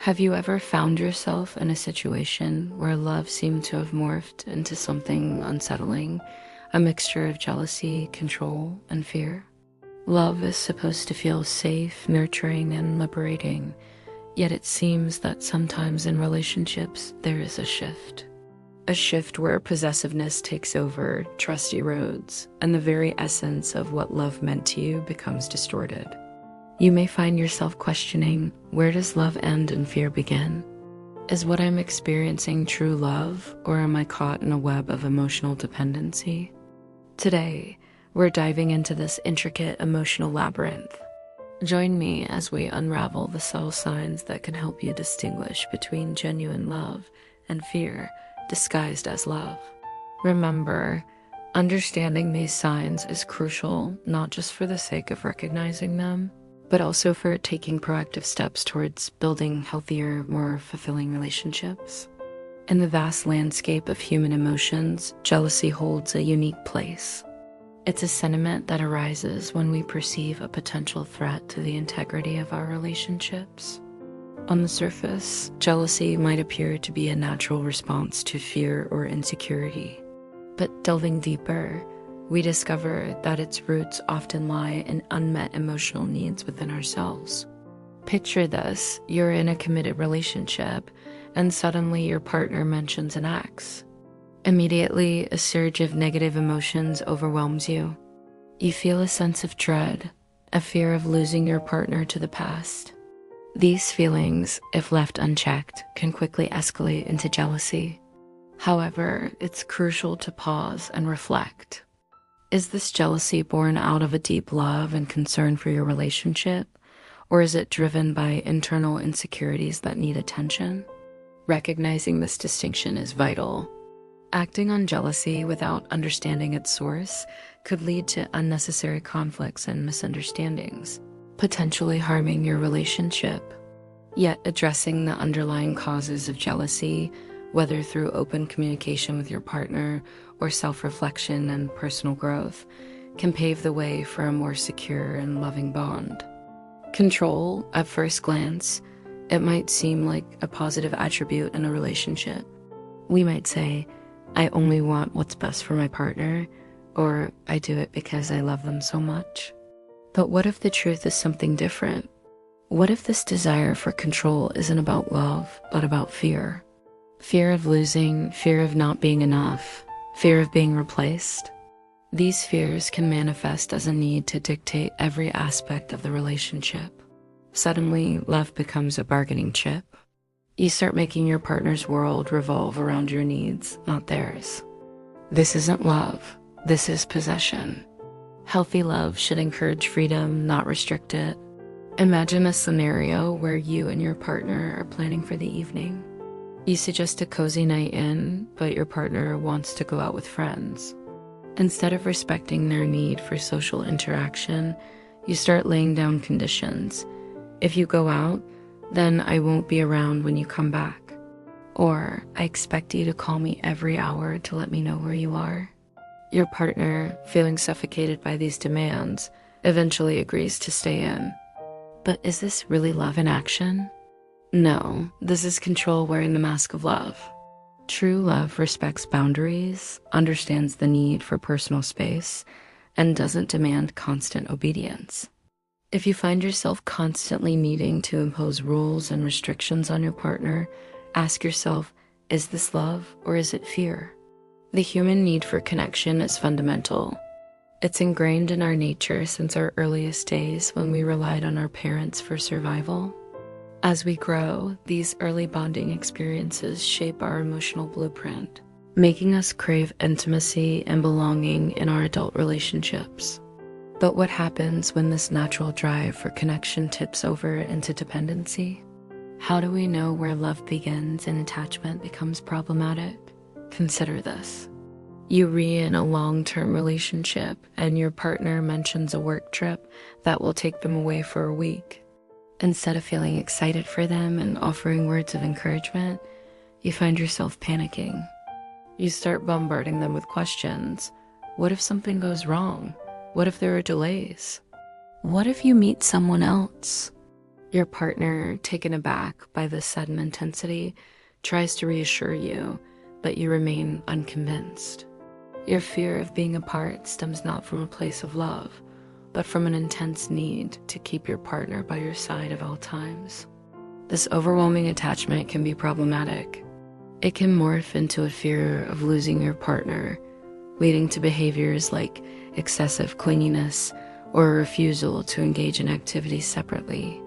Have you ever found yourself in a situation where love seemed to have morphed into something unsettling, a mixture of jealousy, control, and fear? Love is supposed to feel safe, nurturing, and liberating, yet it seems that sometimes in relationships there is a shift. A shift where possessiveness takes over, trust erodes, and the very essence of what love meant to you becomes distorted. You may find yourself questioning, where does love end and fear begin? Is what I'm experiencing true love, or am I caught in a web of emotional dependency? Today, we're diving into this intricate emotional labyrinth. Join me as we unravel the subtle signs that can help you distinguish between genuine love and fear disguised as love. Remember, understanding these signs is crucial, not just for the sake of recognizing them, but also for taking proactive steps towards building healthier, more fulfilling relationships. In the vast landscape of human emotions, jealousy holds a unique place. It's a sentiment that arises when we perceive a potential threat to the integrity of our relationships. On the surface, jealousy might appear to be a natural response to fear or insecurity. But delving deeper, we discover that its roots often lie in unmet emotional needs within ourselves. Picture this: you're in a committed relationship, and suddenly your partner mentions an ex. Immediately, a surge of negative emotions overwhelms you. You feel a sense of dread, a fear of losing your partner to the past. These feelings, if left unchecked, can quickly escalate into jealousy. However, it's crucial to pause and reflect. Is this jealousy born out of a deep love and concern for your relationship, or is it driven by internal insecurities that need attention? Recognizing this distinction is vital. Acting on jealousy without understanding its source could lead to unnecessary conflicts and misunderstandings, potentially harming your relationship. Yet addressing the underlying causes of jealousy, whether through open communication with your partner or self-reflection and personal growth, can pave the way for a more secure and loving bond. Control, at first glance, it might seem like a positive attribute in a relationship. We might say, I only want what's best for my partner, or I do it because I love them so much. But what if the truth is something different? What if this desire for control isn't about love, but about fear? Fear of losing, fear of not being enough, fear of being replaced. These fears can manifest as a need to dictate every aspect of the relationship. Suddenly, love becomes a bargaining chip. You start making your partner's world revolve around your needs, not theirs. This isn't love, this is possession. Healthy love should encourage freedom, not restrict it. Imagine a scenario where you and your partner are planning for the evening. You suggest a cozy night in, but your partner wants to go out with friends. Instead of respecting their need for social interaction, you start laying down conditions. If you go out, then I won't be around when you come back. Or I expect you to call me every hour to let me know where you are. Your partner, feeling suffocated by these demands, eventually agrees to stay in. But is this really love in action? No, this is control wearing the mask of love. True love respects boundaries, understands the need for personal space, and doesn't demand constant obedience. If you find yourself constantly needing to impose rules and restrictions on your partner, ask yourself, is this love or is it fear? The human need for connection is fundamental. It's ingrained in our nature since our earliest days when we relied on our parents for survival. As we grow, these early bonding experiences shape our emotional blueprint, making us crave intimacy and belonging in our adult relationships. But what happens when this natural drive for connection tips over into dependency? How do we know where love begins and attachment becomes problematic? Consider this. You re-in a long-term relationship and your partner mentions a work trip that will take them away for a week. Instead of feeling excited for them and offering words of encouragement, you find yourself panicking. You start bombarding them with questions. What if something goes wrong? What if there are delays? What if you meet someone else? Your partner, taken aback by this sudden intensity, tries to reassure you, but you remain unconvinced. Your fear of being apart stems not from a place of love, but from an intense need to keep your partner by your side at all times. This overwhelming attachment can be problematic. It can morph into a fear of losing your partner, leading to behaviors like excessive clinginess or a refusal to engage in activities separately.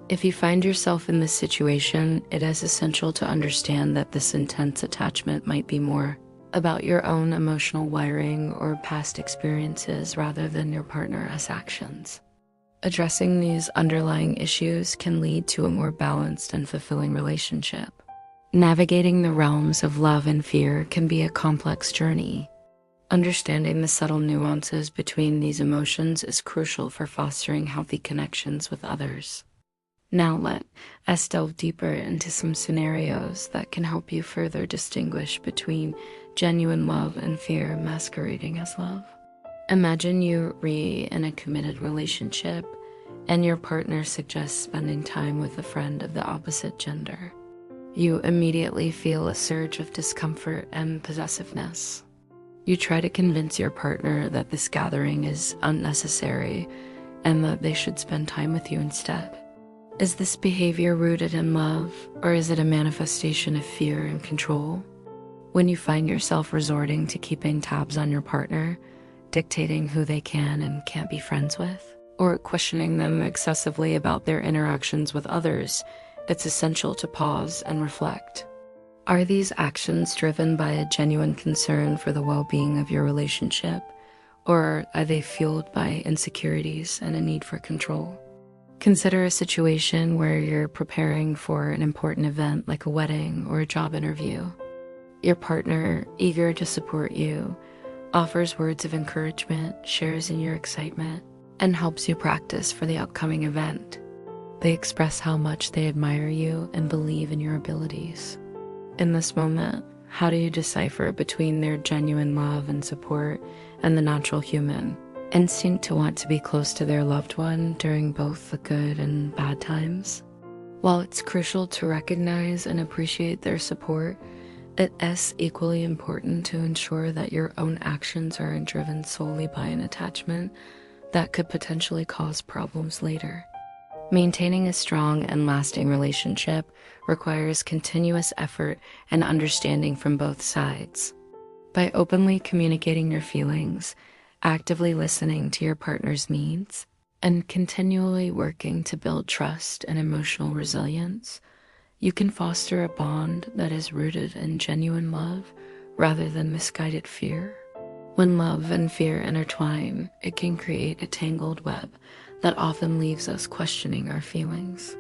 If you find yourself in this situation, it is essential to understand that this intense attachment might be more about your own emotional wiring or past experiences rather than your partner's actions. Addressing these underlying issues can lead to a more balanced and fulfilling relationship. Navigating the realms of love and fear can be a complex journey. Understanding the subtle nuances between these emotions is crucial for fostering healthy connections with others. Now let us delve deeper into some scenarios that can help you further distinguish between genuine love and fear masquerading as love. Imagine you're in a committed relationship and your partner suggests spending time with a friend of the opposite gender. You immediately feel a surge of discomfort and possessiveness. You try to convince your partner that this gathering is unnecessary and that they should spend time with you instead. Is this behavior rooted in love, or is it a manifestation of fear and control? When you find yourself resorting to keeping tabs on your partner, dictating who they can and can't be friends with, or questioning them excessively about their interactions with others, it's essential to pause and reflect. Are these actions driven by a genuine concern for the well-being of your relationship, or are they fueled by insecurities and a need for control? Consider a situation where you're preparing for an important event like a wedding or a job interview. Your partner, eager to support you, offers words of encouragement, shares in your excitement, and helps you practice for the upcoming event. They express how much they admire you and believe in your abilities. In this moment, how do you decipher between their genuine love and support and the natural human instinct to want to be close to their loved one during both the good and bad times? While it's crucial to recognize and appreciate their support, it is equally important to ensure that your own actions aren't driven solely by an attachment that could potentially cause problems later. Maintaining a strong and lasting relationship requires continuous effort and understanding from both sides. By openly communicating your feelings, actively listening to your partner's needs, and continually working to build trust and emotional resilience, you can foster a bond that is rooted in genuine love rather than misguided fear. When love and fear intertwine, it can create a tangled web that often leaves us questioning our feelings.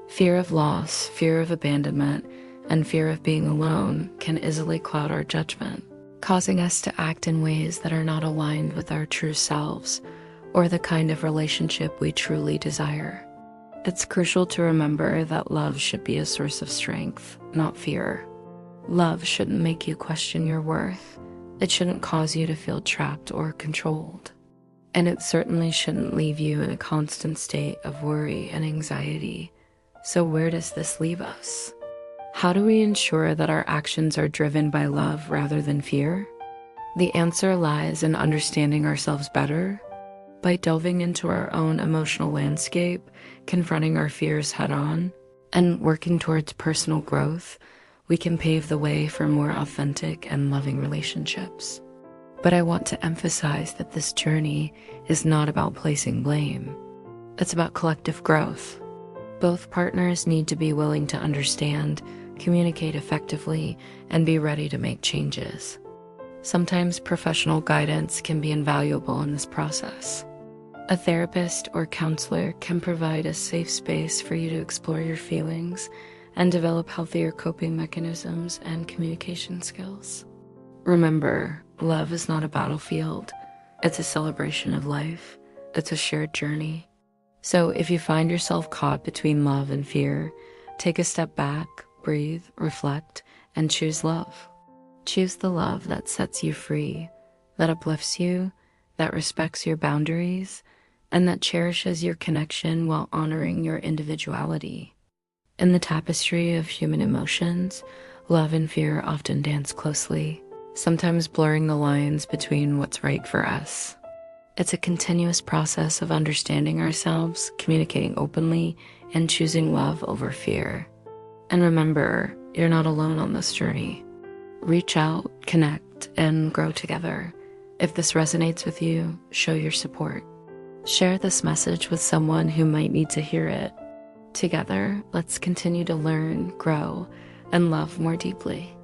Fear of loss, fear of abandonment, and fear of being alone can easily cloud our judgment, causing us to act in ways that are not aligned with our true selves or the kind of relationship we truly desire. It's crucial to remember that love should be a source of strength, not fear. Love shouldn't make you question your worth. It shouldn't cause you to feel trapped or controlled. And it certainly shouldn't leave you in a constant state of worry and anxiety. So where does this leave us? How do we ensure that our actions are driven by love rather than fear? The answer lies in understanding ourselves better. By delving into our own emotional landscape, confronting our fears head-on, and working towards personal growth, we can pave the way for more authentic and loving relationships. But I want to emphasize that this journey is not about placing blame. It's about collective growth. Both partners need to be willing to understand, communicate effectively, and be ready to make changes. Sometimes professional guidance can be invaluable in this process. A therapist or counselor can provide a safe space for you to explore your feelings and develop healthier coping mechanisms and communication skills. Remember, love is not a battlefield. It's a celebration of life. It's a shared journey. So if you find yourself caught between love and fear, take a step back, breathe, reflect, and choose love. Choose the love that sets you free, that uplifts you, that respects your boundaries, and that cherishes your connection while honoring your individuality. In the tapestry of human emotions, love and fear often dance closely, sometimes blurring the lines between what's right for us. It's a continuous process of understanding ourselves, communicating openly, and choosing love over fear. And remember, you're not alone on this journey. Reach out, connect, and grow together. If this resonates with you, show your support. Share this message with someone who might need to hear it. Together, let's continue to learn, grow, and love more deeply.